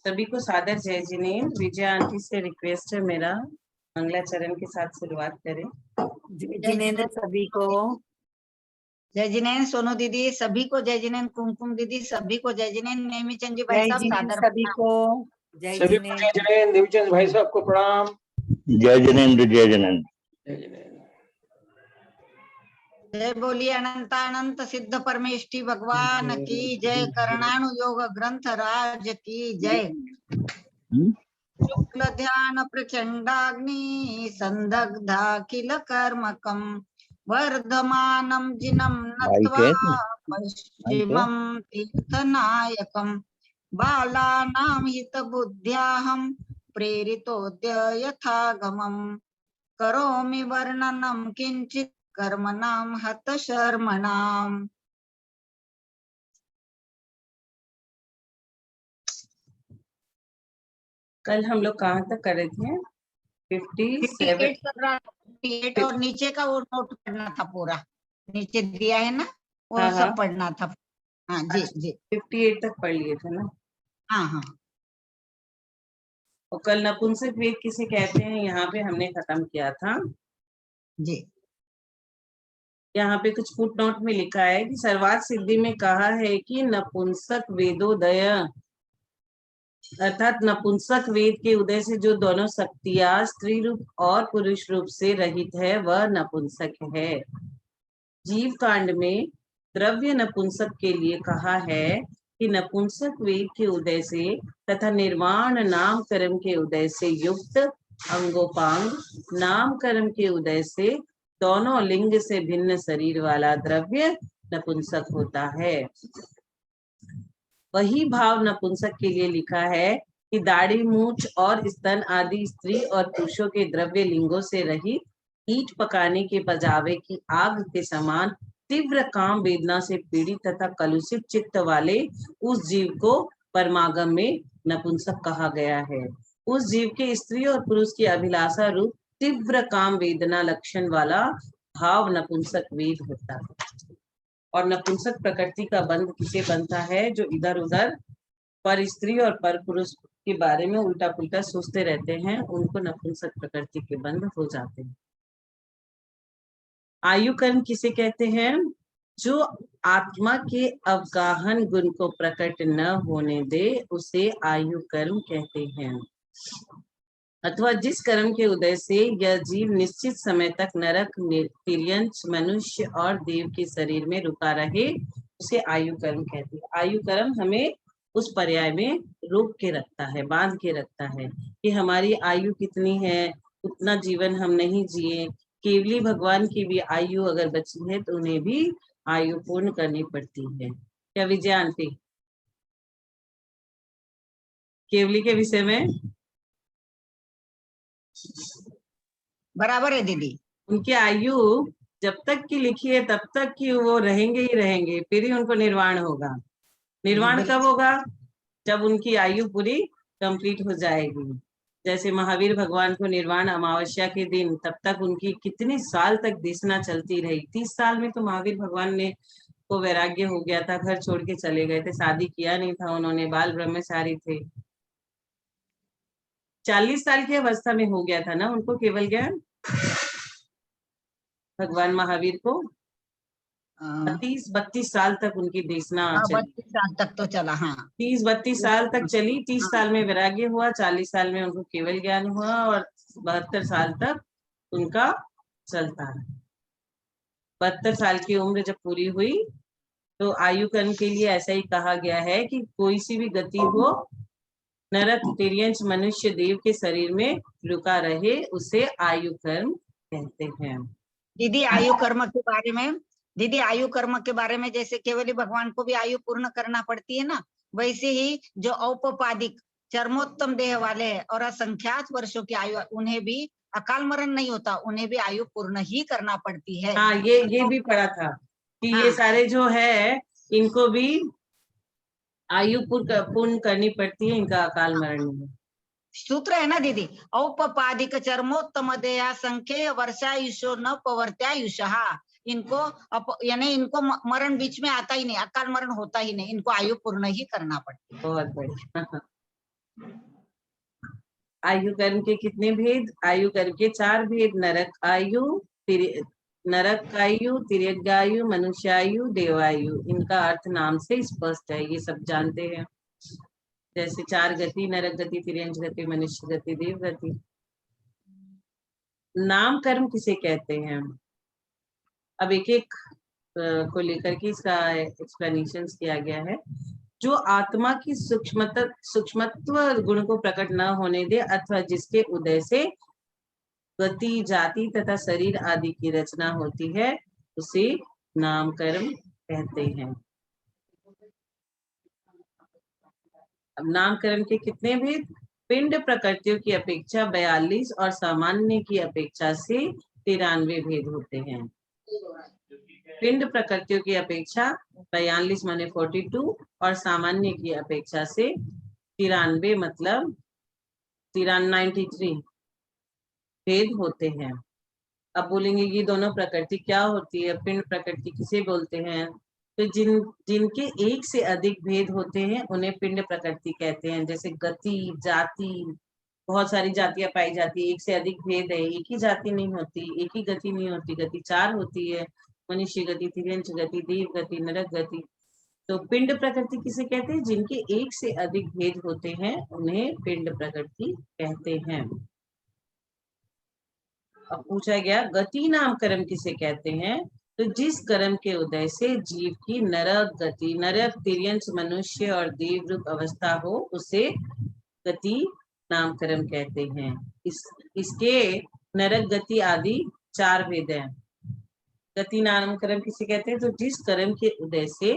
सभी को सादर जय जिनेन्द्र। विजया आंटी से रिक्वेस्ट है मेरा, मंगलाचरण के साथ शुरुआत करें। जय जिनेन्द्र सभी को। जय जिनेन्द्र सोनू दीदी सभी को जय जिनेन्द्र, कुमकुम दीदी सभी को जय जिनेन्द्र, नेमीचंद जी भाई जय साहब जिनेन्द्र सादर सभी को। जय सभी को जय जिनेन्द्र। जिनेन्द्र। देवीचंद भाई साहब को प्रणाम। जय जिनेन्द्र जय जिनेन्द्र। जय जिनेन्द्र। जय बोलिए अनंतानंत सिद्ध परमेष्टि भगवान की जय, करणाणु योग ग्रंथ राज की जय। शुक्ल ध्यान प्रचंडाग्नि संदग्धाखिल कर्मकम वर्धमानं जिनं नत्वा पश्चिमं तीर्थनायकं बालानां हितबुद्ध्याहं प्रेरितोऽद्य यथागमं करोमि वर्णनं किंचित् कर्मणां हतशर्मणाम्। कल हम लोग कहाँ तक कर रहे थे? 58 और नीचे का वो नोट पढ़ना था, पूरा नीचे दिया है ना वो हाँ, सब पढ़ना था। हाँ जी जी 58 तक पढ़ लिए थे ना। हाँ हाँ और कल नपुंसक वेद किसे कहते हैं यहाँ पे हमने खत्म किया था। जी। यहाँ पे कुछ फुट नोट में लिखा है कि सर्वार्थ सिद्धि में कहा है कि नपुंसक वेदोदय, अर्थात नपुंसक वेद के उदय से जो दोनों शक्तियां स्त्री रूप और पुरुष रूप से रहित है वह नपुंसक है। जीव कांड में द्रव्य नपुंसक के लिए कहा है कि नपुंसक वेद के उदय से तथा निर्वाण नाम कर्म के उदय से युक्त अंगोपांग नाम कर्म के उदय से दोनों लिंग से भिन्न शरीर वाला द्रव्य नपुंसक होता है। वही भाव नपुंसक के लिए लिखा है कि दाढ़ी मूछ और स्तन आदि स्त्री और पुरुषों के द्रव्य लिंगों से रहित ईंट पकाने के पजावे की आग के समान तीव्र काम वेदना से पीड़ित तथा कलुषित चित्त वाले उस जीव को परमागम में नपुंसक कहा गया है। उस जीव के स्त्री और पुरुष की अभिलाषा रूप तीव्र काम वेदना लक्षण वाला भाव नपुंसक वेद होता है। और नपुंसक प्रकृति का बंध किसे बनता है? जो इधर उधर पर स्त्री और पर पुरुष के बारे में उल्टा पुल्टा सोचते रहते हैं, उनको नपुंसक प्रकृति के बंध हो जाते हैं। आयु कर्म किसे कहते हैं? जो आत्मा के अवगाहन गुण को प्रकट न होने दे उसे आयु कर्म कहते हैं। अथवा जिस कर्म के उदय से यह जीव निश्चित समय तक नरक, तिर्यंच, मनुष्य और देव के शरीर में रुका रहे उसे आयु कर्म कहते हैं। आयु कर्म हमें उस पर्याय में रोक के रखता है, बांध के रखता है कि हमारी आयु कितनी है, उतना जीवन हम नहीं जिए। केवली भगवान की भी आयु अगर बची है तो उन्हें भी आयु पूर्ण करनी पड़ती है। क्या विजया आंटी केवली के विषय में? बराबर है दीदी। उनकी आयु जब तक की लिखी है तब तक की वो रहेंगे ही रहेंगे, फिर ही उनको निर्वाण होगा। निर्वाण कब होगा? जब उनकी आयु पूरी कंप्लीट हो जाएगी। जैसे महावीर भगवान को निर्वाण अमावस्या के दिन, तब तक उनकी कितने साल तक देशना चलती रही। 30 साल में तो महावीर भगवान ने को वैराग्य हो गया था, घर छोड़ के चले गए थे, शादी किया नहीं था उन्होंने, बाल ब्रह्मचारी थे। 40 साल की अवस्था में हो गया था ना उनको केवल ज्ञान, भगवान महावीर को 30-32 साल तक उनकी देशना 32 साल तक तो चला। हाँ 30-32 साल तक चली। 30 साल में वैराग्य हुआ, 40 साल में उनको केवल ज्ञान हुआ और 72 साल तक उनका चलता है। 72 साल की उम्र जब पूरी हुई तो आयु कर्म के लिए ऐसा ही कहा गया है कि कोई सी भी गति हो, नरक, तिर्यंच, मनुष्य, देव के शरीर में रुका रहे उसे आयु कर्म कहते हैं। दीदी आयु कर्म के बारे में, दीदी आयु कर्म के बारे में जैसे केवली भगवान को भी आयु पूर्ण करना पड़ती है ना, वैसे ही जो औपपादिक चरमोत्तम देह वाले हैं और असंख्यात वर्षों की आयु, उन्हें भी अकाल मरण नहीं होता, उन्हें भी आयु पूर्ण ही करना पड़ती है। हाँ ये भी पढ़ा था कि ये सारे जो है इनको भी आयु पूर्ण करनी पड़ती है, इनका अकाल मरण नहीं। सूत्र है ना दीदी, औपपादिक चरमोत्तम देया संख्य वर्षायुषो न पवर्त्यायुषः। इनको यानी इनको मरण बीच में आता ही नहीं, अकाल मरण होता ही नहीं, इनको आयु पूर्ण ही करना पड़ती है। बहुत बढ़िया। आयु कर्म के कितने भेद? आयु कर्म के 4 भेद। नरक आयु, नरक आयु, तिर्यगायु, मनुष्यायु, देवायु। इनका अर्थ नाम से स्पष्ट है, ये सब जानते हैं। जैसे 4 गति, नरक गति, तिर्यंज गति, मनुष्य गति, देव गति। नाम कर्म किसे कहते हैं? अब एक एक को लेकर के इसका एक्सप्लेनेशन किया गया है। जो आत्मा की सूक्ष्मत्व गुण को प्रकट न होने दे अथवा जिसके उदय से गति, जाति तथा शरीर आदि की रचना होती है, उसे नाम कर्म कहते हैं। अब नाम कर्म के कितने भेद? पिंड प्रकृतियों की अपेक्षा 42 और सामान्य की अपेक्षा से 93 भेद होते हैं। पिंड प्रकृतियों की अपेक्षा 42 माने 42 और सामान्य की अपेक्षा से 93 मतलब 93 भेद होते हैं। अब बोलेंगे कि दोनों प्रकृति क्या होती है? पिंड प्रकृति किसे बोलते हैं? तो जिनके एक से अधिक भेद होते हैं उन्हें पिंड प्रकृति कहते हैं। जैसे गति, जाति, बहुत सारी जातियां पाई जाती है, एक से अधिक भेद है, एक ही जाति नहीं होती, एक ही गति नहीं होती, गति 4 होती है, मनुष्य गति, तिर्यंच गति, देव गति, नरक गति। तो पिंड प्रकृति किसे कहते हैं? जिनके एक से अधिक भेद होते हैं उन्हें पिंड प्रकृति कहते हैं। अब पूछा गया गति नाम कर्म किसे कहते हैं? तो जिस कर्म के उदय से जीव की नरक गति, नरक, तिर्यंच, मनुष्य और देव रूप अवस्था हो, उसे गति नाम कर्म कहते हैं। इसके नरक गति आदि 4 भेद हैं। गति नाम कर्म किसे कहते हैं? तो जिस कर्म के उदय से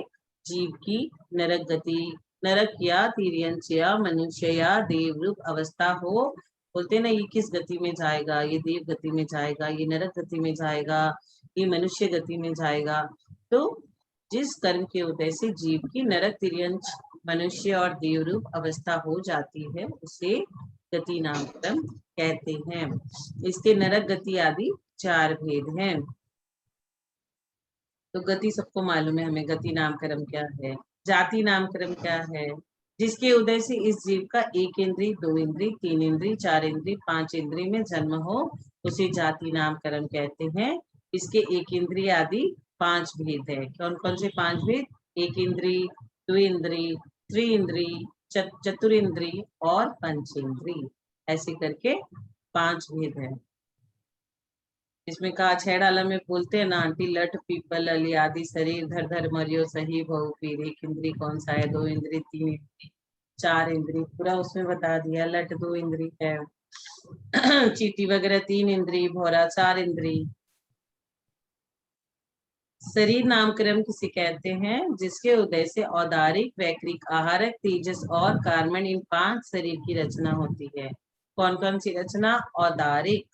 जीव की नरक गति, नरक या तिर्यंच या मनुष्य या देव रूप अवस्था हो। बोलते ना, ये किस गति में जाएगा, ये देव गति में जाएगा, ये नरक गति में जाएगा, ये मनुष्य गति में जाएगा। तो जिस कर्म के उदय से जीव की नरक, तिर्यंच, मनुष्य और देव रूप अवस्था हो जाती है, उसे गति नाम कर्म कहते हैं। इसके नरक गति आदि 4 भेद हैं। तो गति सबको मालूम है हमें, गति नाम कर्म क्या है। जाति नाम कर्म क्या है? जिसके उदय से इस जीव का 1 इंद्रिय, 2 इंद्रिय, 3 इंद्रिय, 4 इंद्रिय, 5 इंद्रिय में जन्म हो, उसे जाति नाम कर्म कहते हैं। इसके 1 इंद्रिय आदि 5 भेद है। कौन कौन से 5 भेद? 1 इंद्रिय, 2 इंद्रिय, 3 इंद्रिय, चतुरिंद्रिय और पंचेंद्रिय, ऐसे करके 5 भेद है। इसमें कहा 6 डाला में बोलते हैं ना, आंटी लट पीपल अली आदि शरीर धर धर मरियो सही बहु पीर। 1 इंद्रिय कौन सा है? 2 इंद्रिय, 3 इंद्रिय, 4 इंद्रिय, पूरा उसमें बता दिया। लट 2 इंद्रिय है, चीटी वगैरह 3 इंद्रिय, भौरा 4 इंद्रिय। शरीर नाम कर्म किसे कहते हैं? जिसके उदय से औदारिक, वैक्रिक, आहारक, तेजस और कार्मण, इन 5 शरीर की रचना होती है। कौन कौन सी रचना? औदारिक,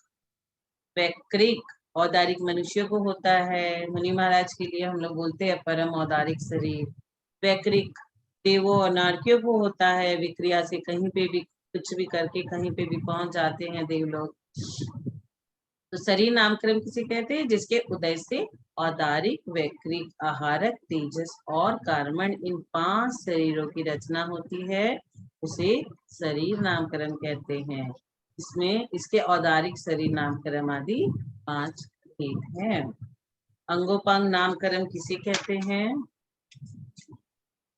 वैक्रिक, औदारिक मनुष्य को होता है, मुनि महाराज के लिए हम लोग बोलते हैं परम औदारिक शरीर। वैक्रिक देवों और नारकियों को होता है, विक्रिया से कहीं पे भी कुछ भी करके कहीं पे भी पहुंच जाते हैं देव लोग। तो शरीर नामकरण किसे कहते हैं? जिसके उदय से औदारिक, वैक्रिक, आहारक, तेजस और कार्मण, इन 5 शरीरों की रचना होती है, उसे शरीर नामकरण कहते हैं। इसमें इसके औदारिक शरीर नामकरण आदि 5 भेद हैं। अंगोपांग नामकरण किसे कहते हैं?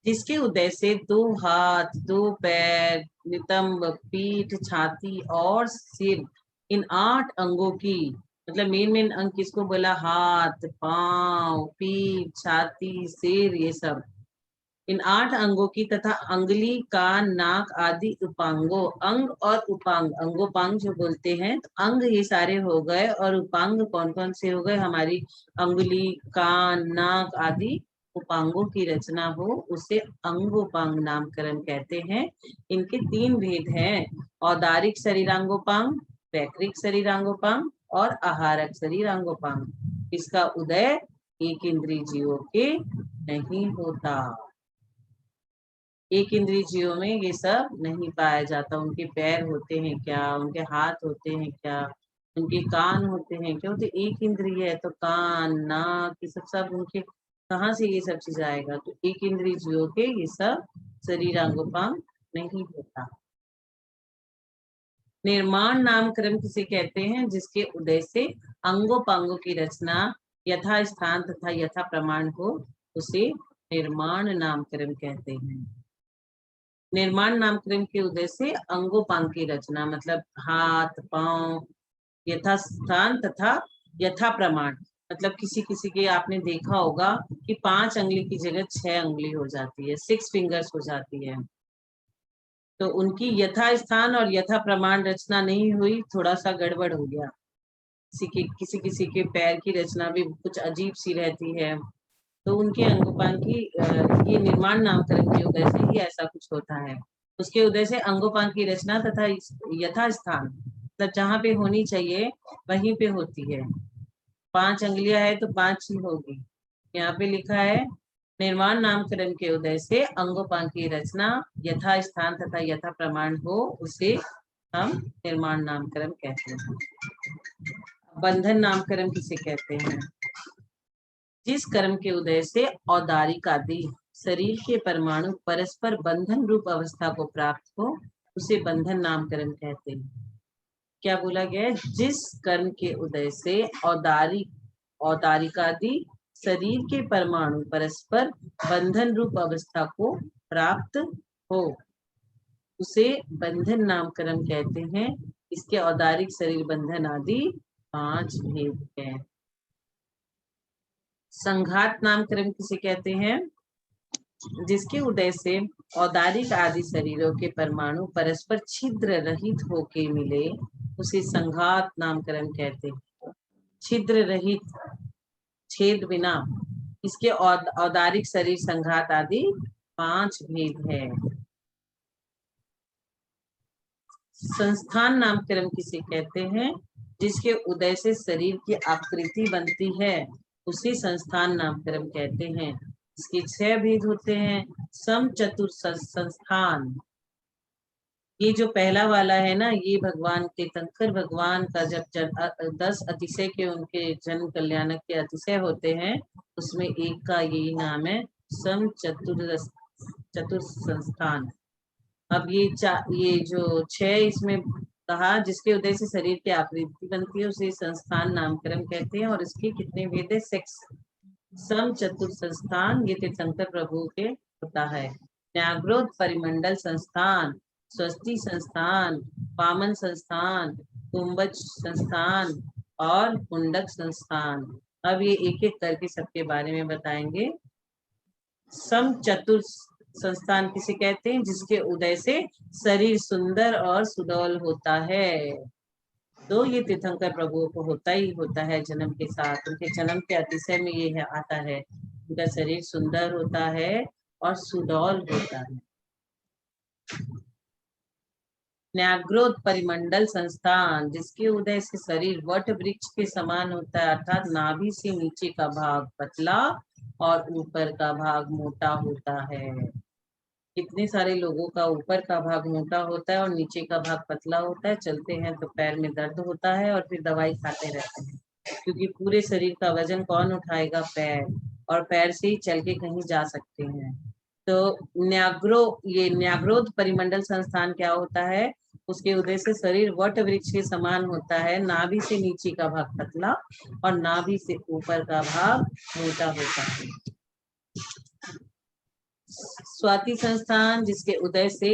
जिसके उदय से 2 हाथ, 2 पैर, नितंब, पीठ, छाती और सिर, इन 8 अंगों की, मतलब मेन अंग किसको बोला? हाथ, पांव, पीठ, छाती, सिर, ये सब, इन 8 अंगों की तथा अंगुली, कान, नाक आदि उपांगों। अंग और उपांग, अंगोपांग जो बोलते हैं, तो अंग ये सारे हो गए और उपांग कौन कौन से हो गए? हमारी अंगुली, कान, नाक आदि उपांगों की रचना हो, उसे अंगोपांग नामकरण कहते हैं। इनके 3 भेद हैं: औदारिक शरीरांगोपांग, वैक्रिक शरीरांगोपांग और आहारक शरीरांगोपांग। इसका उदय 1 इंद्रिय जीवों के नहीं होता। 1 इंद्रिय जीवों में ये सब नहीं पाया जाता। उनके पैर होते हैं क्या? उनके हाथ होते हैं क्या? उनके कान होते हैं क्या? तो 1 इंद्रिय है, तो कान, नाक, ये सब उनके कहाँ से ये सब चीज आएगा? तो 1 इंद्रिय जीवों के ये सब शरीरांगोपांग नहीं होता। निर्माण नामकरण किसे कहते हैं? जिसके उदय से अंगोपांगों की रचना यथा स्थान तथा यथा प्रमाण हो, उसे निर्माण नामकरण कहते हैं। निर्माण नामकरण के उदय से अंगोपांग की रचना मतलब हाथ पांव यथा स्थान तथा यथा प्रमाण, मतलब किसी किसी के आपने देखा होगा कि 5 अंगुली की जगह 6 अंगुली हो जाती है, 6 फिंगर्स हो जाती है। तो उनकी यथा स्थान और यथा प्रमाण रचना नहीं हुई, थोड़ा सा गड़बड़ हो गया। किसी किसी के पैर की रचना भी कुछ अजीब सी रहती है, तो उनके अंगोपांग की ये निर्माण नामकरण के उदय से ही ऐसा कुछ होता है। उसके उदय से अंगोपांग की रचना तथा यथा स्थान, मतलब जहाँ पे होनी चाहिए वहीं पे होती है। 5 अंगुलियां है तो 5 ही होगी। यहाँ पे लिखा है निर्माण नामकरण के उदय से अंगोपांग की रचना यथा स्थान तथा यथा प्रमाण हो, उसे हम निर्माण नामकरण कहते हैं। बंधन नामकरण किसे कहते हैं? जिस कर्म के उदय से औदारिक आदि शरीर के परमाणु परस्पर बंधन रूप अवस्था को प्राप्त हो, उसे बंधन नामकरण कहते हैं। क्या बोला गया है? जिस कर्म के उदय से औदारिक आदि शरीर के परमाणु परस्पर बंधन रूप अवस्था को प्राप्त हो, उसे बंधन नामकरण कहते हैं। इसके औदारिक शरीर बंधन आदि 5 भेद हैं। संघात नामकरण किसे कहते हैं? जिसके उदय से औदारिक आदि शरीरों के परमाणु परस्पर छिद्र रहित होके मिले, उसे संघात नामकरण कहते हैं। छिद्र रहित, छेद बिना, इसके औदारिक शरीर संघात आदि 5 भेद है। संस्थान नामकरण किसे कहते हैं? जिसके उदय से शरीर की आकृति बनती है, उसे संस्थान नामकरण कहते हैं। इसके 6 भेद होते हैं। सम चतुर संस्थान, ये जो पहला वाला है ना, ये भगवान तीर्थंकर भगवान का जब 10 अतिशय के उनके जन्म कल्याणक के अतिशय होते हैं, उसमें एक का यही नाम है सम चतुर संस्थान। अब ये जो 6 इसमें कहा, जिसके उदय से शरीर की आकृति बनती है, उसे संस्थान नामकरण कहते हैं। और इसके कितने भेद है? 6। सम चतुर संस्थान ये तीर्थंकर प्रभु के होता है। न्याग्रोध परिमंडल संस्थान, स्वस्ति संस्थान, वामन संस्थान, कुंभज संस्थान और कुंडक संस्थान। अब ये एक एक करके सबके बारे में बताएंगे। सम चतुर संस्थान किसे कहते हैं? जिसके उदय से शरीर सुंदर और सुडौल होता है। तो ये तीर्थंकर प्रभु को होता ही होता है जन्म के साथ, उनके जन्म के अतिशय में ये आता है, उनका शरीर सुंदर होता है और सुडौल होता है। न्याग्रोध परिमंडल संस्थान, जिसके उदय से शरीर वट वृक्ष के समान होता है, अर्थात नाभि से नीचे का भाग पतला और ऊपर का भाग मोटा होता है। कितने सारे लोगों का ऊपर का भाग मोटा होता है और नीचे का भाग पतला होता है। चलते हैं तो पैर में दर्द होता है और फिर दवाई खाते रहते हैं, क्योंकि पूरे शरीर का वजन कौन उठाएगा? पैर, और पैर से ही चल के कहीं जा सकते हैं। तो न्याग्रोध परिमंडल संस्थान क्या होता है? उसके उदय से शरीर वट वृक्ष के समान होता है, नाभि से नीचे का भाग पतला और नाभि से ऊपर का भाग मोटा होता है। स्वाति संस्थान, जिसके उदय से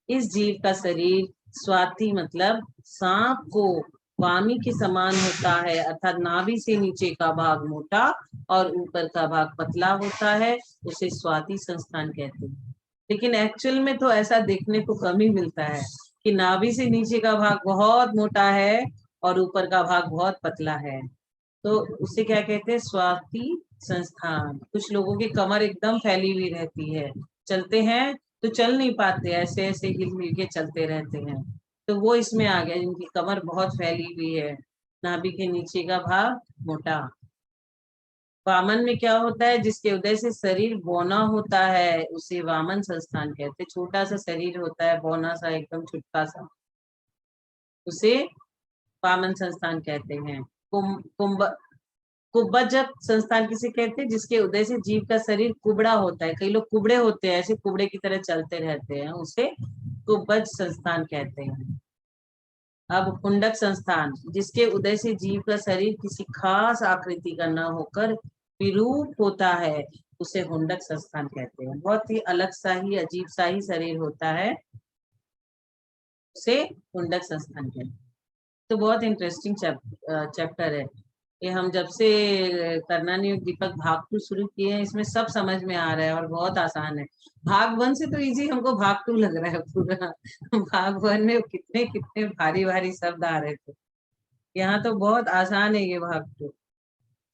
इस जीव का शरीर स्वाति मतलब सांप को वामी के समान होता है, अर्थात नाभि से नीचे का भाग मोटा और ऊपर का भाग पतला होता है, उसे स्वाति संस्थान कहते हैं। लेकिन एक्चुअल में तो ऐसा देखने को कम ही मिलता है कि नाभि से नीचे का भाग बहुत मोटा है और ऊपर का भाग बहुत पतला है। तो उसे क्या कहते हैं? स्वाति संस्थान। कुछ लोगों की कमर एकदम फैली हुई रहती है, चलते हैं तो चल नहीं पाते, ऐसे ऐसे हिल मिल के चलते रहते हैं, तो वो इसमें आ गया, जिनकी कमर बहुत फैली हुई है, नाभि के नीचे का भाग मोटा। वामन में क्या होता है? जिसके उदय से शरीर बौना होता है, उसे वामन संस्थान कहते हैं। छोटा सा शरीर होता है, बौना सा, एकदम छुटका सा, उसे वामन संस्थान कहते हैं। कुब्बजक संस्थान किसे कहते हैं? जिसके उदय से जीव का शरीर कुबड़ा होता है, कई लोग कुबड़े होते हैं, ऐसे कुबड़े की तरह चलते रहते हैं, उसे कुब्बज संस्थान कहते हैं। अब पुंडक संस्थान, जिसके उदय से जीव का शरीर किसी खास आकृति का न होकर विरूप होता है, उसे हुंडक संस्थान कहते हैं। बहुत ही अलग सा ही अजीब सा ही शरीर होता है, उसे हुंडक संस्थान कहते हैं। तो बहुत इंटरेस्टिंग चैप्टर है ये। हम जब से करनानी और दीपक भाग 2 शुरू किए हैं, इसमें सब समझ में आ रहा है और बहुत आसान है। भाग 1 से तो इजी, हमको भाग 2 लग रहा है पूरा। भाग 1 में कितने कितने भारी भारी शब्द आ रहे थे, यहाँ तो बहुत आसान है ये भाग 2।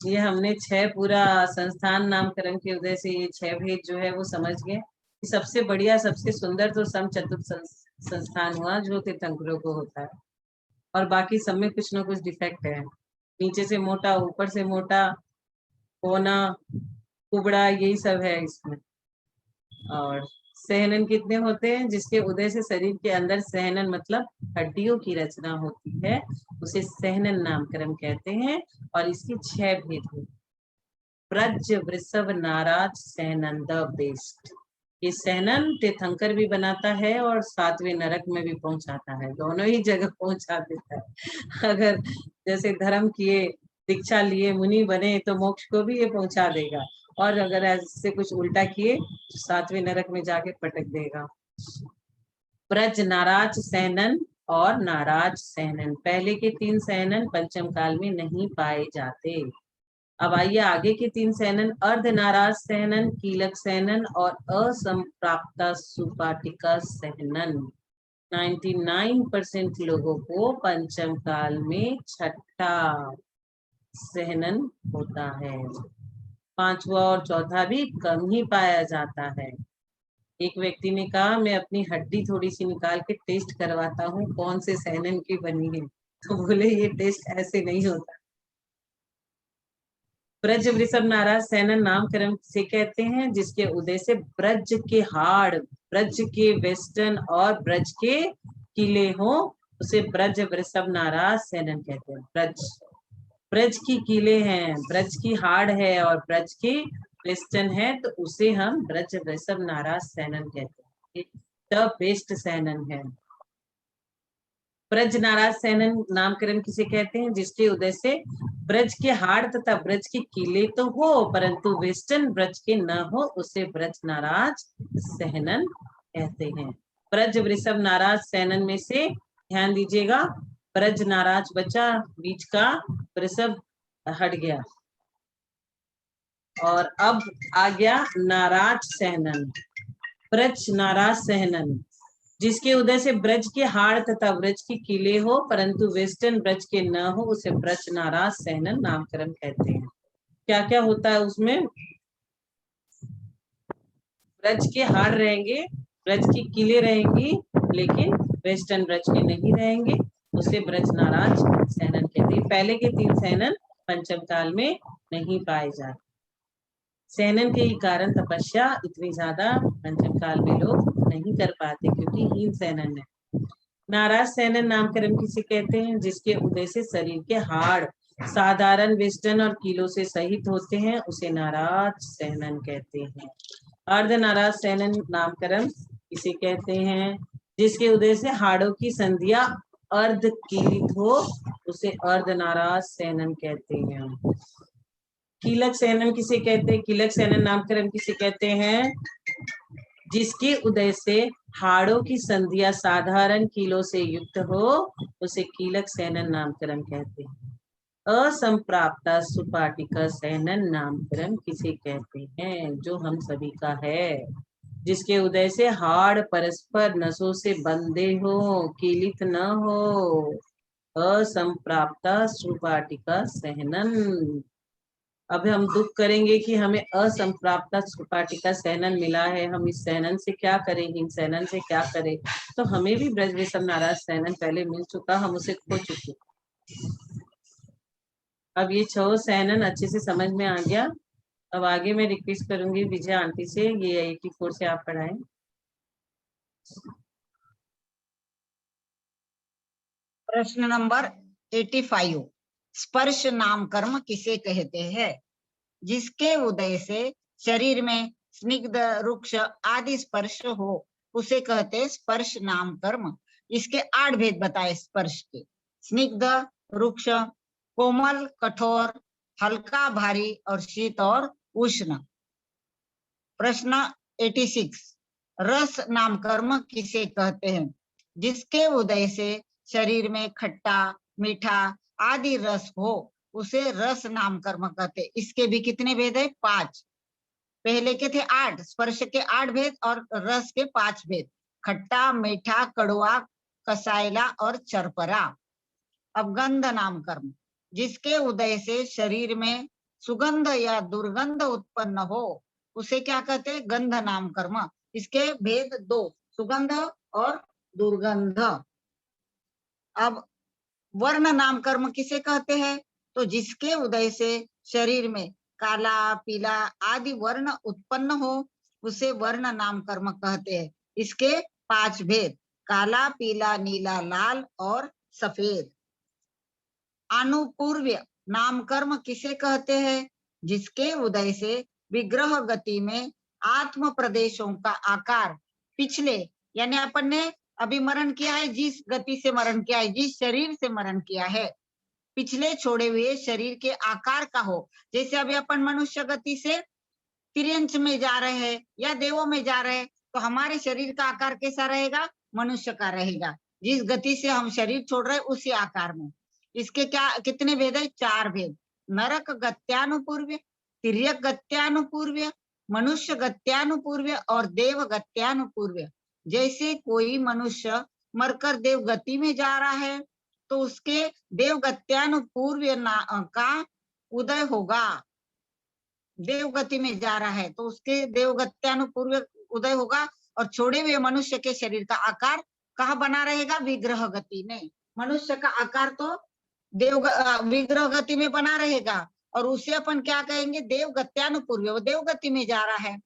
ये हमने 6 पूरा संस्थान नामकरण के उदय से ये 6 भेद जो है वो समझ गए। सबसे बढ़िया सबसे सुंदर तो सम चतुर्थ संस्थान हुआ जो तीर्थंकरों को होता है, और बाकी सब में कुछ ना कुछ डिफेक्ट है। नीचे से मोटा, ऊपर से मोटा, कोना, कुबड़ा, यही सब है इसमें। और सहनन कितने होते हैं? जिसके उदय से शरीर के अंदर सहनन मतलब हड्डियों की रचना होती है, उसे सहनन नामकरण कहते हैं। और इसकी 6 भेद हैं। ब्रज, वृषभ, नाराज, सहनन, द बेस्ट। ये सहनन तीर्थंकर भी बनाता है और 7वें नरक में भी पहुंचाता है, दोनों ही जगह पहुंचा देता है। अगर जैसे धर्म किए, दीक्षा लिए, मुनि बने, तो मोक्ष को भी ये पहुंचा देगा, और अगर ऐसे कुछ उल्टा किए तो 7वें नरक में जाके पटक देगा। ब्रज, नाराज, सहनन और नाराज सहनन, पहले के 3 सहनन पंचम काल में नहीं पाए जाते। अब आइए आगे के 3 सहनन, अर्ध नाराज सहनन, कीलक सहनन और असंप्राप्ता सुपाटिका सहनन। 99% लोगों को पंचम काल में 6ठा सहनन होता है, 5वां और 4था भी कम ही पाया जाता है। एक व्यक्ति ने कहा, मैं अपनी हड्डी थोड़ी सी निकाल के टेस्ट करवाता हूँ कौन से सहनन की बनी है, तो बोले ये टेस्ट ऐसे नहीं होता। ब्रज, वृषभ, नाराज सहनन नामकरण से कहते हैं जिसके उदय से ब्रज के हाड़, ब्रज के वेस्टर्न और ब्रज के किले हो, उसे ब्रज, वृषभ, नाराज सहनन कहते हैं। ब्रज की किले हैं, ब्रज की हाड़ है और ब्रज की वेस्टर्न है, तो उसे हम ब्रज, वृषभ, नाराज सहनन कहते हैं। द बेस्ट सहनन है। ब्रज नाराज सहनन नामकरण किसे कहते हैं? जिसके उदय से ब्रज के हाड़ तथा ब्रज के किले तो हो परंतु वेस्टर्न ब्रज के न हो, उसे ब्रज नाराज सहनन कहते हैं। ब्रज, वृषभ, नाराज सहनन में से ध्यान दीजिएगा, ब्रज नाराज बचा, बीच का वृषभ हट गया, और अब आ गया नाराज सहनन। ब्रज नाराज सहनन, जिसके उदय से ब्रज के हाड़ तथा ब्रज के किले हो परंतु वेस्टर्न ब्रज के न हो, उसे ब्रज नाराज सहनन नामकरण कहते हैं। क्या क्या होता है उसमें? ब्रज के हाड़ रहेंगे, ब्रज की किले रहेंगी, लेकिन वेस्टर्न ब्रज के नहीं रहेंगे, उसे ब्रज नाराज सहनन कहते हैं। पहले के 3 सहनन पंचम काल में नहीं पाए जाते। सहनन के ही कारण तपस्या इतनी ज्यादा पंचम काल में लोग नहीं कर पाते, क्योंकि हीन सहनन है। नाराज सहनन नामकरण किसे कहते हैं? जिसके उदय से शरीर के हाड़ साधारण वेस्टर्न और कीलों से सहित होते हैं, उसे नाराज सहनन कहते हैं। अर्ध नाराज सहनन नामकरण किसे कहते हैं? जिसके उदय से हाड़ों की संधिया अर्ध कीलित हो, उसे अर्ध नाराज सहनन कहते हैं। कीलक सहनन किसे कहते हैं? कीलक सहनन नामकरण किसे कहते हैं? जिसके उदय से हाड़ों की संधियां साधारण कीलों से युक्त हो, उसे कीलक सहनन नामकरण कहते हैं। असंप्राप्ता सुपाटिका सहनन नामकरण किसे कहते हैं? जो हम सभी का है, जिसके उदय से हाड़ परस्पर नसों से बंधे हो, कीलित न हो, असंप्राप्ता सुपाटिका सहनन। अब हम दुख करेंगे कि हमें असंप्राप्ता सुपाटिका सहनन मिला है, हम इस सहनन से क्या करेंगे, इन सहनन से क्या करें? तो हमें भी ब्रज, वृषभ, नाराज सहनन पहले मिल चुका, हम उसे खो चुके। अब ये 6 सहनन अच्छे से समझ में आ गया। अब आगे मैं रिक्वेस्ट करूंगी विजय आंटी से, ये 84 से आप पढ़ाएं। प्रश्न नंबर 85, स्पर्श नाम कर्म किसे कहते हैं? जिसके उदय से शरीर में स्निग्ध, रुक्ष आदि स्पर्श हो, उसे कहते स्पर्श नाम कर्म। इसके 8 भेद बताए स्पर्श के। स्निग्ध, रुक्ष, कोमल, कठोर, हल्का, भारी और शीत और उष्ण। प्रश्न 86, रस नाम कर्म किसे कहते हैं? जिसके उदय से शरीर में खट्टा, मीठा आदि रस हो उसे रस नाम कर्म कहते हैं। इसके भी कितने भेद है? 5। पहले के थे 8, स्पर्श के 8 भेद और रस के 5 भेद। खट्टा, मीठा, कड़वा, कसायला और चरपरा। अब गंध नाम कर्म, जिसके उदय से शरीर में सुगंध या दुर्गंध उत्पन्न हो उसे क्या कहते हैं? गंध नाम कर्म। इसके भेद 2, सुगंध और दुर्गंध। अब वर्ण नाम कर्म किसे कहते हैं? तो जिसके उदय से शरीर में काला, पीला आदि वर्ण उत्पन्न हो उसे वर्ण नाम कर्म कहते हैं। इसके 5 भेद, काला, पीला, नीला, लाल और सफेद। अनुपूर्व्य नाम कर्म किसे कहते हैं? जिसके उदय से विग्रह गति में आत्म प्रदेशों का आकार पिछले, यानी अपन ने अभी मरण किया है, जिस गति से मरण किया है, जिस शरीर से मरण किया है, पिछले छोड़े हुए शरीर के आकार का हो। जैसे अभी अपन मनुष्य गति से तिर्यंच में जा रहे हैं या देवों में जा रहे हैं, तो हमारे शरीर का आकार कैसा रहेगा? मनुष्य का रहेगा। जिस गति से हम शरीर छोड़ रहे हैं उसी आकार में। इसके क्या कितने भेद है? 4 भेद। नरक गत्यानुपूर्व्य, तिर्यक गत्यानुपूर्व्य, मनुष्य गत्यानुपूर्व्य और देव गत्यानुपूर्व्य। जैसे कोई मनुष्य मरकर देव गति में जा रहा है तो उसके देव गत्यानुपूर्व्य का उदय होगा। देव गति में जा रहा है तो उसके देव गत्यानुपूर्व्य उदय होगा, और छोड़े हुए मनुष्य के शरीर का आकार कहाँ बना रहेगा? विग्रह गति में। मनुष्य का आकार तो विग्रह गति में बना रहेगा, और उसे अपन क्या कहेंगे? देव गत्यानुपूर्व्य। वो देव गति में जा रहा है।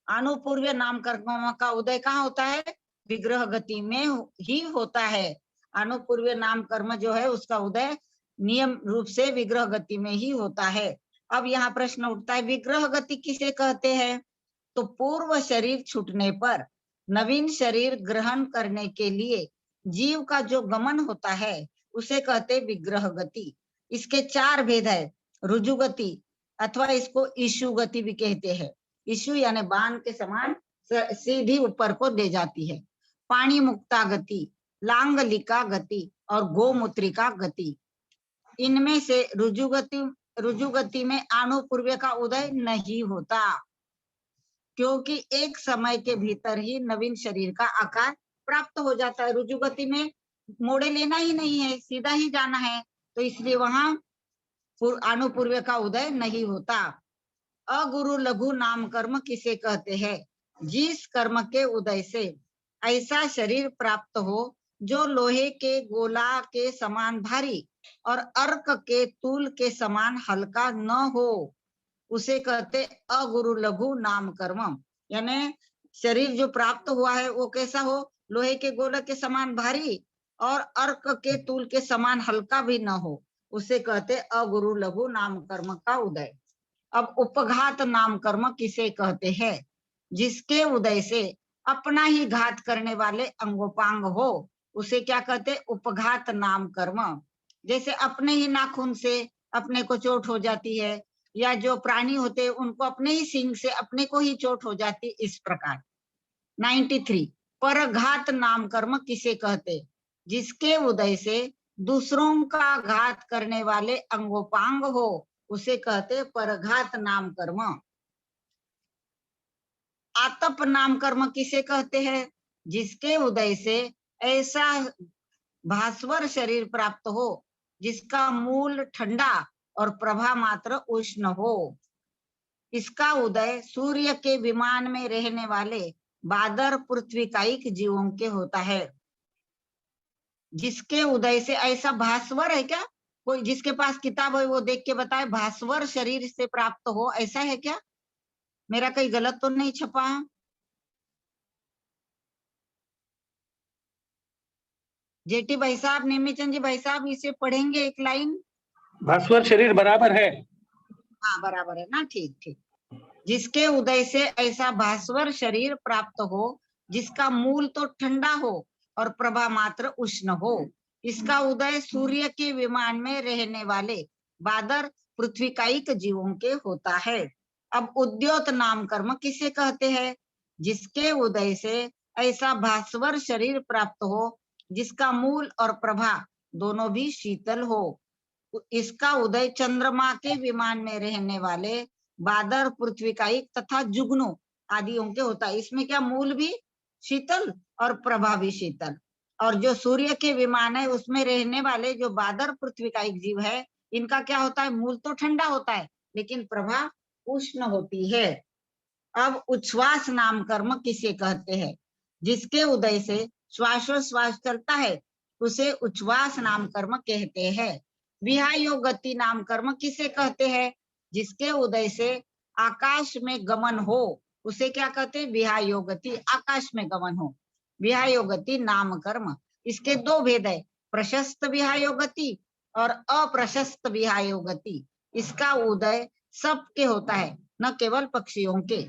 अनुपूर्व्य नाम कर्म का उदय कहाँ होता है? विग्रह गति में ही होता है। अनुपूर्व्य नाम कर्म जो है उसका उदय नियम रूप से विग्रह गति में ही होता है। अब यहाँ प्रश्न उठता है, विग्रह गति किसे कहते हैं? तो पूर्व शरीर छूटने पर नवीन शरीर ग्रहण करने के लिए जीव का जो गमन होता है उसे कहते विग्रह गति। इसके 4 भेद है। रुजु गति अथवा इसको ईशु गति भी कहते हैं। ईशु यानी बाण के समान सीधी ऊपर को दे जाती है। पानी मुक्ता गति, लांगलिका गति और गोमूत्रिका गति। इनमें से रुजु गति में अनुपूर्व्य का उदय नहीं होता, क्योंकि एक समय के भीतर ही नवीन शरीर का आकार प्राप्त हो जाता है। रुजु गति में मोड़े लेना ही नहीं है, सीधा ही जाना है, तो इसलिए वहां अनुपूर्व्य का उदय नहीं होता। अगुरु लघु नाम कर्म किसे कहते हैं? जिस कर्म के उदय से ऐसा शरीर प्राप्त हो जो लोहे के गोला के समान भारी और अर्क के तूल के समान हल्का न हो उसे कहते अगुरु लघु नाम कर्म। यानी शरीर जो प्राप्त हुआ है वो कैसा हो? लोहे के गोले के समान भारी और अर्क के तूल के समान हल्का भी न हो, उसे कहते अगुरु लघु नाम कर्म का उदय। अब उपघात नाम कर्म किसे कहते हैं? जिसके उदय से अपना ही घात करने वाले अंगोपांग हो उसे क्या कहते? उपघात नाम कर्म। जैसे अपने ही नाखून से अपने को चोट हो जाती है, या जो प्राणी होते हैं उनको अपने ही सींग से अपने को ही चोट हो जाती, इस प्रकार। 93, परघात नाम कर्म किसे कहते? जिसके उदय से दूसरों का घात करने वाले अंगोपांग हो उसे कहते परघात नाम कर्म। आतप नाम कर्म किसे कहते हैं? जिसके उदय से ऐसा भास्वर शरीर प्राप्त हो जिसका मूल ठंडा और प्रभा मात्र उष्ण हो। इसका उदय सूर्य के विमान में रहने वाले बादर पृथ्वीकायिक जीवों के होता है। जिसके उदय से ऐसा भास्वर है क्या? कोई जिसके पास किताब है वो देख के बताए, भास्वर शरीर से प्राप्त हो, ऐसा है क्या? मेरा कहीं गलत तो नहीं छपा? जेटी भाई साहब, नेमीचंद जी भाई साहब, इसे पढ़ेंगे एक लाइन। भास्वर शरीर बराबर है। हाँ बराबर है ना, ठीक ठीक। जिसके उदय से ऐसा भास्वर शरीर प्राप्त हो जिसका मूल तो ठंडा हो और प्रभा मात्र उष्ण हो। इसका उदय सूर्य के विमान में रहने वाले बादर पृथ्वीकायिक जीवों के होता है। अब उद्योत नाम कर्म किसे कहते हैं? जिसके उदय से ऐसा भास्वर शरीर प्राप्त हो जिसका मूल और प्रभा दोनों भी शीतल हो। इसका उदय चंद्रमा के विमान में रहने वाले बादर पृथ्वीकायिक तथा जुगनू आदियों के होता है। इसमें क्या मूल भी शीतल और प्रभा भी शीतल। और जो सूर्य के विमान है उसमें रहने वाले जो बादर पृथ्वीकायिक जीव है, इनका क्या होता है? मूल तो ठंडा होता है लेकिन प्रभा उष्ण होती है। अब उच्छ्वास नाम कर्म किसे कहते हैं? जिसके उदय से श्वासोश्वास चलता है उसे उच्छ्वास नाम कर्म कहते हैं। विहायो गति नाम कर्म किसे कहते हैं? जिसके उदय से आकाश में गमन हो उसे क्या कहते हैं? विहायो गति, आकाश में गमन हो। विहायो गति नाम कर्म, इसके दो भेद है, प्रशस्त विहायो गति और अप्रशस्त विहायो गति। इसका उदय सबके होता है, न केवल पक्षियों के।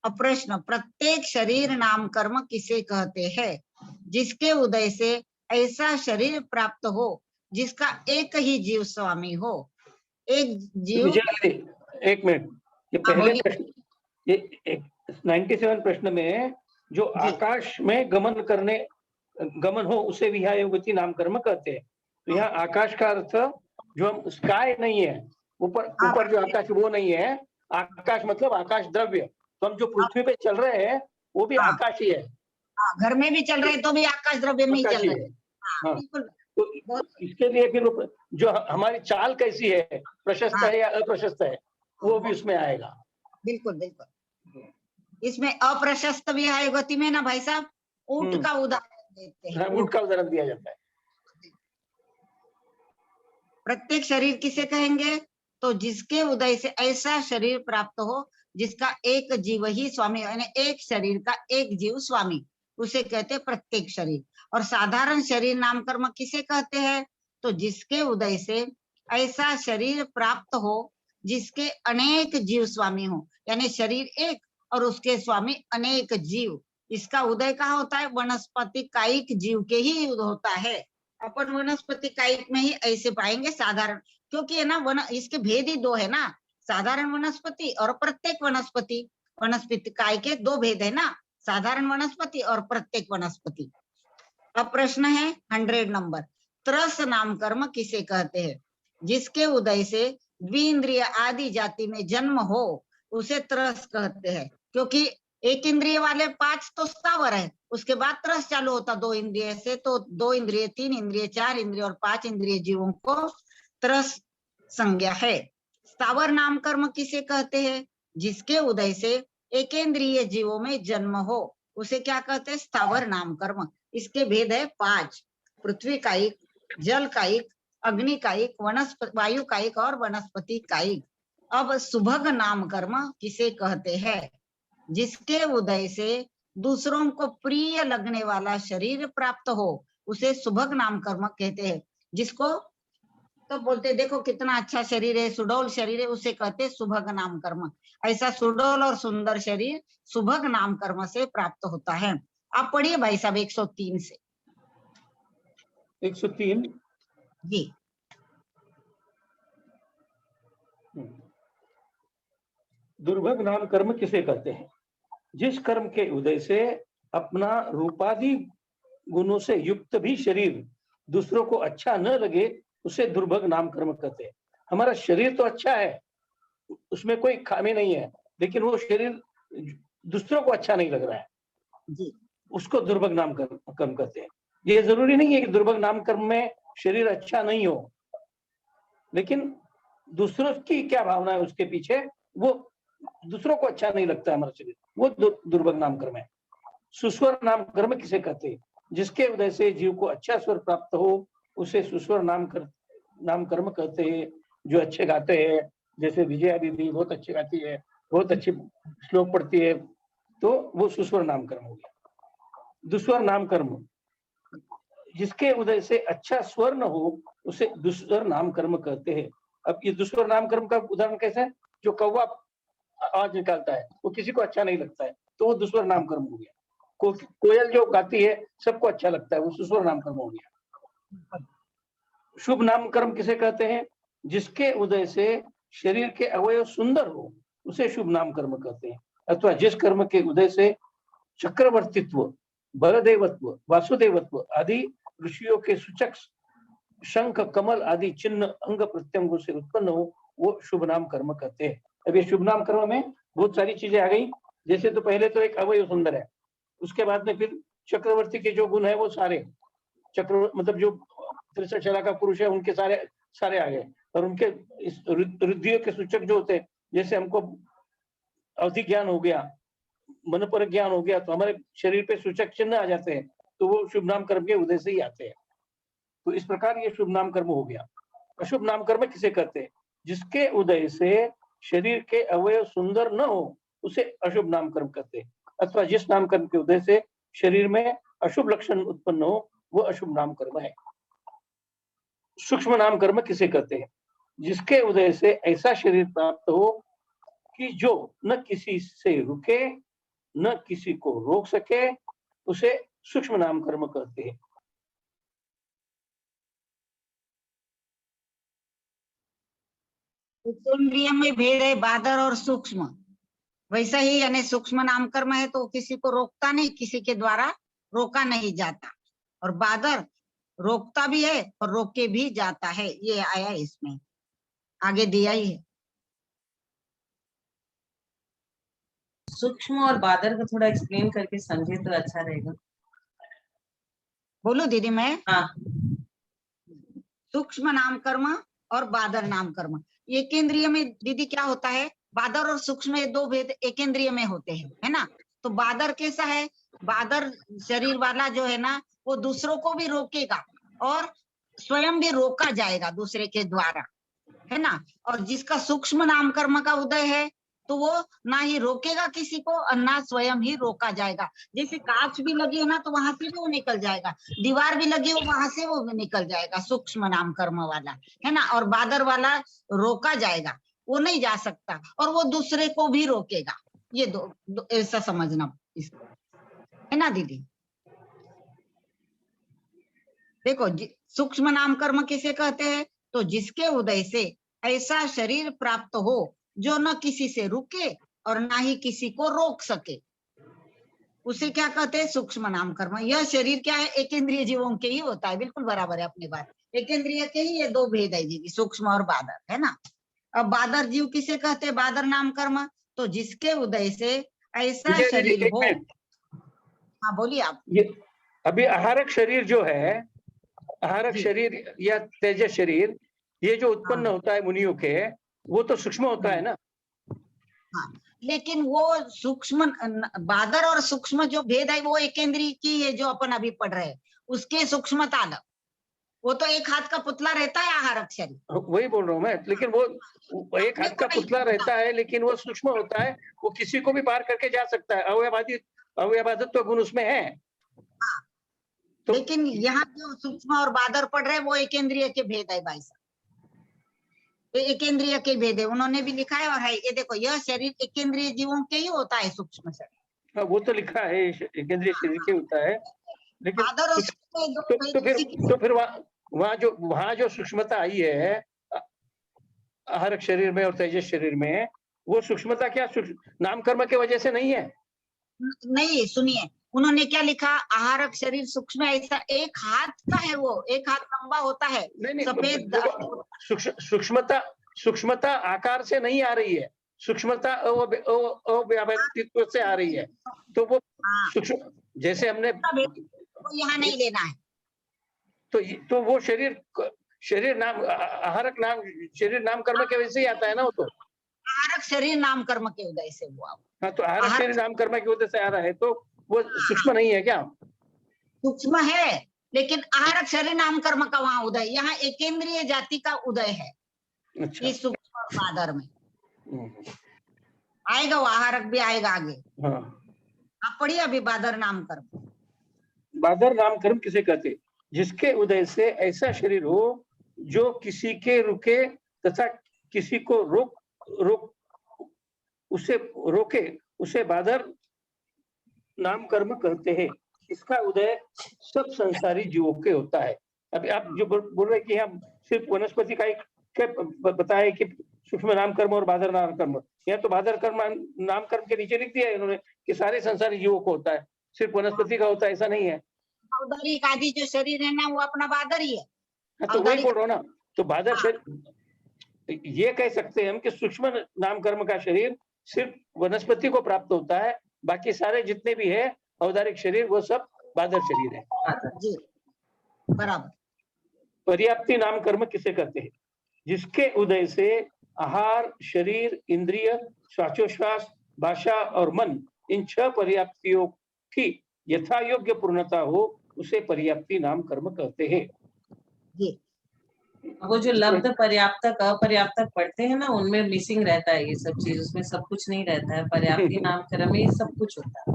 अब प्रश्न, प्रत्येक शरीर नाम कर्म किसे कहते हैं? जिसके उदय से ऐसा शरीर प्राप्त हो जिसका एक ही जीव स्वामी हो। एक जीव, विजय, एक मिनट, ये पहले प्रश्न, ये 97 प्रश्न में जो आकाश में गमन हो उसे विहायो गति नाम कर्म कहते हैं। तो यहाँ आकाश का अर्थ जो हम स्काई नहीं है, ऊपर जो आकाश वो नहीं है। आकाश मतलब आकाश द्रव्य, तो हम जो पृथ्वी पे चल रहे हैं वो भी आकाश ही है। घर में भी चल रहे तो भी आकाश द्रव्य में ही चल रहे हैं। हाँ, तो इसके लिए फिर जो हमारी चाल कैसी है, प्रशस्त है या अप्रशस्त है, वो भी उसमें आएगा। बिल्कुल बिल्कुल। इसमें अप्रशस्त विहायो गति में ना भाई साहब ऊंट का उदाहरण देते हैं। ऊंट का उदाहरण दिया जाता है। प्रत्येक शरीर किसे कहेंगे? तो जिसके उदय से ऐसा शरीर प्राप्त हो जिसका एक जीव ही स्वामी, यानी एक शरीर का एक जीव स्वामी, उसे कहते हैं प्रत्येक शरीर। और साधारण शरीर नाम कर्म किसे कहते हैं? तो जिसके उदय से ऐसा शरीर प्राप्त हो जिसके अनेक जीव स्वामी हो, यानी शरीर एक और उसके स्वामी अनेक जीव। इसका उदय कहाँ होता है? वनस्पति कायिक जीव के ही होता है। अपन वनस्पति कायिक में ही ऐसे पाएंगे साधारण, क्योंकि है ना इसके भेद ही दो है ना, साधारण वनस्पति और प्रत्येक वनस्पति। वनस्पति काय के दो भेद है ना, साधारण वनस्पति और प्रत्येक वनस्पति। अब प्रश्न है 100 नंबर, त्रस नाम कर्म किसे कहते हैं? जिसके उदय से द्विंद्रिय आदि जाति में जन्म हो उसे त्रस कहते हैं। क्योंकि एक इंद्रिय वाले 5 तो स्थावर है, उसके बाद त्रस चालू होता 2 इंद्रिय से, तो 2 इंद्रिय, 3 इंद्रिय, 4 इंद्रिय और 5 इंद्रिय जीवों को त्रस संज्ञा है। स्थावर नाम कर्म किसे कहते हैं? जिसके उदय से एकेंद्रिय जीवों में जन्म हो उसे क्या कहते हैं? स्थावर नाम कर्म। इसके भेद है 5, पृथ्वी कायिक, जल कायिक, अग्नि कायिक, वनस्पति वायु कायिक और वनस्पति कायिक। अब सुभग नाम कर्म किसे कहते हैं? जिसके उदय से दूसरों को प्रिय लगने वाला शरीर प्राप्त हो उसे सुभग नाम कर्म कहते हैं। जिसको तो बोलते देखो कितना अच्छा शरीर है, सुडौल शरीर है, उसे कहते हैं सुभग नाम कर्म। ऐसा सुडौल और सुंदर शरीर सुभग नाम कर्म से प्राप्त होता है। आप पढ़िए भाई साहब 103 से। 103 जी। दुर्भग नाम कर्म किसे कहते हैं? जिस कर्म के उदय से अपना रूपादि गुणों से युक्त भी शरीर दूसरों को अच्छा न लगे उसे दुर्भग नाम कर्म कहते हैं। हमारा शरीर तो अच्छा है, उसमें कोई खामी नहीं है, लेकिन वो शरीर दूसरों को अच्छा नहीं लग रहा है जी, उसको दुर्भग नाम कर्म कहते हैं। ये जरूरी नहीं है कि दुर्भग नाम कर्म में शरीर अच्छा नहीं हो, लेकिन दूसरों की क्या भावना है उसके पीछे, वो दूसरों को अच्छा नहीं लगता है हमारा शरीर, वो दुर्भग नाम कर्म है। सुस्वर नाम कर्म किसे कहते हैं? जिसके उदय से जीव को अच्छा स्वर प्राप्त हो उसे सुस्वर नाम कर्म कहते हैं। जो अच्छे गाते हैं, जैसे विजया दीदी बहुत अच्छी गाती है, बहुत अच्छी श्लोक पढ़ती है, तो वो सुस्वर नाम कर्म हो गया। दुस्वर नाम कर्म, जिसके उदय से अच्छा स्वर न हो उसे दुस्वर नाम कर्म कहते हैं। अब ये दुस्वर नाम कर्म का उदाहरण कैसा है? जो कौवा आवाज निकालता है वो किसी को अच्छा नहीं लगता है, तो वो दुस्वर नाम कर्म हो गया। कोयल जो गाती है सबको अच्छा लगता है, वो सुस्वर नाम कर्म हो गया। शुभ नाम कर्म किसे कहते हैं? जिसके उदय से शरीर के अवयव सुंदर हो उसे शुभ नाम कर्म कहते हैं, अथवा जिस कर्म के उदय से चक्रवर्तित्व, बलदेवत्व, वासुदेवत्व आदि ऋषियों के सूचक शंख, कमल आदि चिन्ह अंग प्रत्यंगों से उत्पन्न हो, वो शुभ नाम कर्म कहते हैं। अब ये शुभ नाम कर्म में बहुत सारी चीजें आ गई। जैसे तो पहले तो एक अवयव सुंदर है, उसके बाद में फिर चक्रवर्ती के जो गुण है वो सारे चक्र मतलब जो 63 शला का पुरुष है उनके सारे आ गए, और उनके रिद्धियों के सूचक जो होते हैं, जैसे हमको अवधि ज्ञान हो गया, मन पर ज्ञान हो गया, तो हमारे शरीर पे सूचक चिन्ह आ जाते हैं, तो वो शुभ नाम कर्म के उदय से ही आते हैं। तो इस प्रकार ये शुभ नाम कर्म हो गया। अशुभ नाम कर्म किसे कहते हैं? जिसके उदय से शरीर के अवयव सुंदर न हो उसे अशुभ नाम कर्म कहते हैं, अथवा जिस नाम कर्म के उदय से शरीर में अशुभ लक्षण उत्पन्न हो वो अशुभ नाम कर्म है। सूक्ष्म नाम कर्म किसे कहते हैं? जिसके उदय से ऐसा शरीर प्राप्त हो कि जो न किसी से रुके न किसी को रोक सके, उसे सूक्ष्म नाम कर्म कहते हैं। इंद्रिय में भेद है बादर और सूक्ष्म, वैसा ही यानी सूक्ष्म नाम कर्म है तो किसी को रोकता नहीं, किसी के द्वारा रोका नहीं जाता, और बादर रोकता भी है और रोके भी जाता है, ये आया इसमें, आगे दिया ही है। सूक्ष्म और बादर को थोड़ा एक्सप्लेन करके समझे तो अच्छा रहेगा। बोलो दीदी मैं। हाँ, सूक्ष्म नाम कर्म और बादर नाम कर्म, एकेंद्रिय में दीदी क्या होता है, बादर और सूक्ष्म ये दो भेद एकेंद्रिय में होते हैं, है ना। तो बादर कैसा है, बादर शरीर वाला जो है ना वो दूसरों को भी रोकेगा और स्वयं भी रोका जाएगा दूसरे के द्वारा, है ना। और जिसका सूक्ष्म नाम कर्म का उदय है तो वो ना ही रोकेगा किसी को और ना स्वयं ही रोका जाएगा। जैसे कांच भी लगी है ना तो वहां से भी वो निकल जाएगा, दीवार भी लगी हो वहां से वो भी निकल जाएगा, सूक्ष्म नाम कर्म वाला, है ना। और बादर वाला रोका जाएगा, वो नहीं जा सकता और वो दूसरे को भी रोकेगा। ये दो ऐसा समझना इसको, है ना दीदी। देखो सूक्ष्म नाम कर्म किसे कहते हैं, तो जिसके उदय से ऐसा शरीर प्राप्त हो जो न किसी से रुके और ना ही किसी को रोक सके, उसे क्या कहते हैं, सूक्ष्म नाम कर्म। यह शरीर क्या है, एक इंद्रिय जीवों के ही होता है, बिल्कुल बराबर है अपनी बात, एक इंद्रिय के ही ये दो भेद है जी, सूक्ष्म और बादर, है ना। अब बादर जीव किसे कहते हैं, बादर नाम कर्म, तो जिसके उदय से ऐसा शरीर हो। हाँ बोलिए आप। ये अभी आहारक शरीर जो है, आहारक शरीर या तेजस शरीर, ये जो उत्पन्न होता है मुनियों के, वो तो सूक्ष्म होता है ना। हाँ, लेकिन वो सूक्ष्म बादर और सूक्ष्म जो भेद है वो एकेंद्रीय की है, जो अपन अभी पढ़ रहे हैं उसके सूक्ष्मता अलग, वो तो एक हाथ का पुतला रहता है आहारक शरीर, वही बोल रहा हूँ मैं। लेकिन वो एक हाथ का पुतला रहता है लेकिन वो सूक्ष्म होता है, वो किसी को भी पार करके जा सकता है, अवयवादित्व गुण उसमें है। हाँ, तो लेकिन यहाँ जो सूक्ष्म और बादर पढ़ रहे हैं वो एकेंद्रीय के भेद है भाई साहब, एकेंद्रिय के भेद है, उन्होंने भी लिखा है। और है ये देखो, यह शरीर एकेंद्रिय जीवों के ही होता है, सूक्ष्म शरीर। वो तो लिखा है एकेंद्रिय शरीर के होता है, लेकिन तो फिर वहाँ जो सूक्ष्मता आई है आहारक शरीर में और तेजस शरीर में, वो सूक्ष्मता क्या नाम कर्म के वजह से नहीं है? नहीं, सुनिए उन्होंने क्या लिखा, आहारक शरीर सूक्ष्म ऐसा एक हाथ का है, वो एक हाथ लंबा होता है, सफेद। सूक्ष्मता आकार से नहीं आ रही है, सूक्ष्मता अव्यवस्थित्व से आ रही है। तो वो सूक्ष्म, जैसे हमने यहाँ नहीं लेना है, तो वो शरीर नाम आहारक नाम शरीर नाम कर्म के वजह से ही आता है ना। वो तो आहारक शरीर नाम कर्म के उदय से हुआ। हाँ, तो आहारक शरीर नाम कर्म के वजह से आ रहा है, तो वो सूक्ष्म नहीं है क्या? सूक्ष्म है, लेकिन आहारक शरीर नाम कर्म का वहाँ उदय, यहाँ एकेंद्रीय जाति का उदय है। अच्छा। इस सूक्ष्म बादर में आएगा, वो आहारक भी आएगा आगे। हाँ, आप पढ़िए अभी बादर नाम कर्म। बादर नाम कर्म किसे कहते? जिसके उदय से ऐसा शरीर हो जो किसी के रुके तथा किसी को रोके, उसे बादर नाम कर्म करते हैं, इसका उदय सब संसारी जीवों के होता है। अभी आप जो बोल रहे कि हम सिर्फ वनस्पति का एक बताए कि सूक्ष्म नाम कर्म और बादर नाम कर्म, यहाँ तो बादर कर्म नाम कर्म के नीचे लिख दिया है इन्होंने कि सारे संसारी जीवों को होता है, सिर्फ वनस्पति का होता है ऐसा नहीं है। औदारिक आदि जो शरीर है ना वो अपना बादर ही है। हाँ, तो वही बोल रहा हूँ ना, तो बादर शरीर, ये कह सकते हैं हम कि सूक्ष्म नाम कर्म का शरीर सिर्फ वनस्पति को प्राप्त होता है, बाकी सारे जितने भी है औदारिक शरीर वो सब बादर शरीर है। जी बराबर। पर्याप्ति नाम कर्म किसे कहते हैं? जिसके उदय से आहार, शरीर, इंद्रिय, श्वासोश्वास, भाषा और मन, इन 6 पर्याप्तियों की यथा योग्य पूर्णता हो, उसे पर्याप्ति नाम कर्म कहते हैं। जी वो जो लब्ध पर्याप्तक अपर्याप्तक पढ़ते हैं ना, उनमें मिसिंग रहता है ये सब चीज, उसमें सब कुछ नहीं रहता है। पर्याप्ति नाम कर्म में सब कुछ होता है।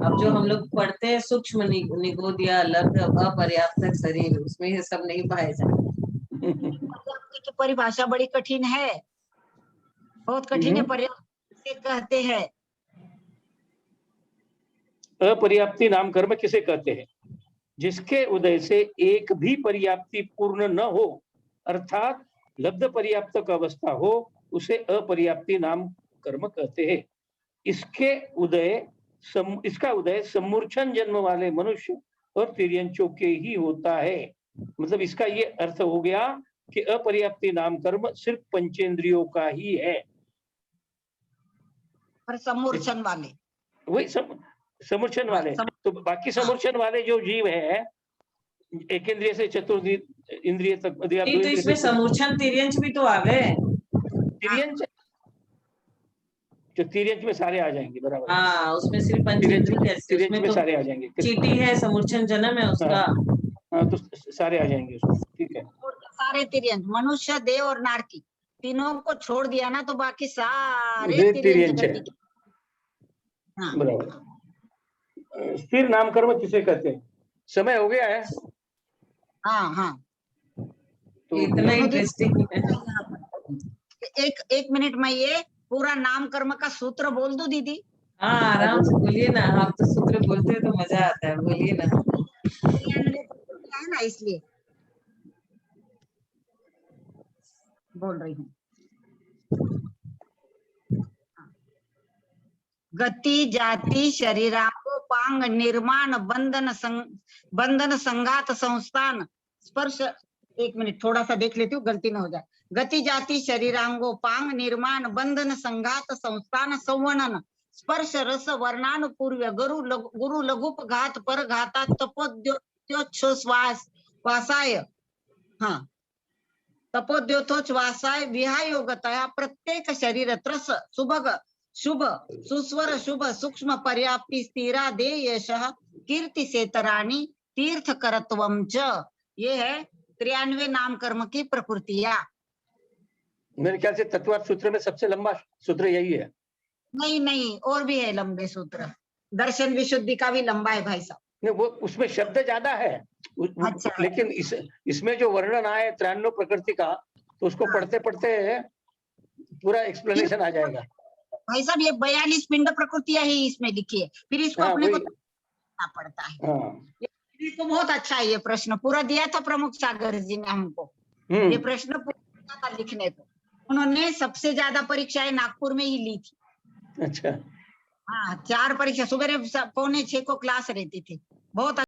अब जो हम लोग पढ़ते हैं सूक्ष्म निगोदिया लब्ध अपर्याप्तक शरीर, उसमें ये सब नहीं पाए जाते। पर्याप्ति की परिभाषा बड़ी कठिन है, बहुत कठिन है। पर्याप्त से कहते हैं। अपर्याप्ति नाम कर्म किसे कहते हैं? जिसके उदय से एक भी पर्याप्ति पूर्ण न हो, अर्थात लब्ध पर्याप्तक अवस्था हो, उसे अपर्याप्ति नाम कर्म कहते हैं। इसका उदय सम्मूर्छन जन्म वाले मनुष्य और तिर्यंचों के ही होता है। मतलब इसका ये अर्थ हो गया कि अपर्याप्ति नाम कर्म सिर्फ पंचेंद्रियों का ही है। और सम्मूर्छन वाले, वही समूर्छन वाले, तो बाकी समूर्छन वाले जो जीव है, एक इंद्रिय से चतुर्थ इंद्रिय तक, तो इसमें समूर्छन तिर्यंच भी तो आ गए। तिर्यंच, जो तिर्यंच में सारे आ जाएंगे, बराबर। हाँ, उसमें सिर्फ पंचेंद्रिय कैसे, तिर्यंच उसमें में तो सारे आ जाएंगे। चीटी है, समूर्छन जन्म है उसका। हाँ, तो सारे आ जाएंगे उसमें, ठीक है। सारे तिर्यंच, मनुष्य, देव और नारकी, तीनों को छोड़ दिया ना तो बाकी सारे तिर्यंच है। हाँ। बराबर। स्थिर नाम कर्म किसे कहते हैं? समय हो गया है। हाँ हाँ, तो इतना इंटरेस्टिंग है। एक मिनट में ये पूरा नाम कर्म का सूत्र बोल दूं दीदी? हाँ, आराम से बोलिए ना, आप तो सूत्र बोलते हैं तो मजा आता है, बोलिए ना। 93 है ना, इसलिए बोल रही हूँ। गति, जाति, शरीरांगोपांग, निर्माण, बंधन, संघात, संस्थान, स्पर्श। एक मिनट थोड़ा सा देख लेती हूँ, गलती ना हो जाए। गति, जाति, शरीरांगोपांग, निर्माण, बंधन, संघात, संस्थान, संवर्णन, स्पर्श, रस, वर्णानुपूर्व, गुरु, लघुप, घात, पर घाता, तपोद्योतोच्छ्वास वासाय, हाँ, तपोद्योतोच्छ्वासाय विहायोगतया प्रत्येक शरीर त्रस सुभग शुभ सुस्वर शुभ सूक्ष्म पर्याप्ति स्थिरा दे यशः कीर्ति सेतराणी तीर्थ करत्वम च। ये है 93 नाम कर्म की प्रकृतियां। मेरे ख्याल से तत्वार्थ सूत्र में सबसे लंबा सूत्र यही है। नहीं, और भी है लंबे सूत्र। दर्शन विशुद्धि का भी लंबा है भाई साहब। नहीं, वो उसमें शब्द ज्यादा है। अच्छा। लेकिन इसमें जो वर्णन आए 93 प्रकृति का, तो उसको पढ़ते पढ़ते पूरा एक्सप्लेनेशन आ जाएगा। भाई साहब ये 42 पिंड प्रकृतियां ही इसमें लिखी है, फिर इसको अपने को करना पड़ता है। तो बहुत अच्छा है ये प्रश्न, पूरा दिया था प्रमुख सागर जी ने हमको। ये प्रश्न पूरा था लिखने को। उन्होंने सबसे ज्यादा परीक्षाएं नागपुर में ही ली थी। अच्छा। हाँ, 4 परीक्षा, सुबह 5:45 को क्लास रहती थी। बहुत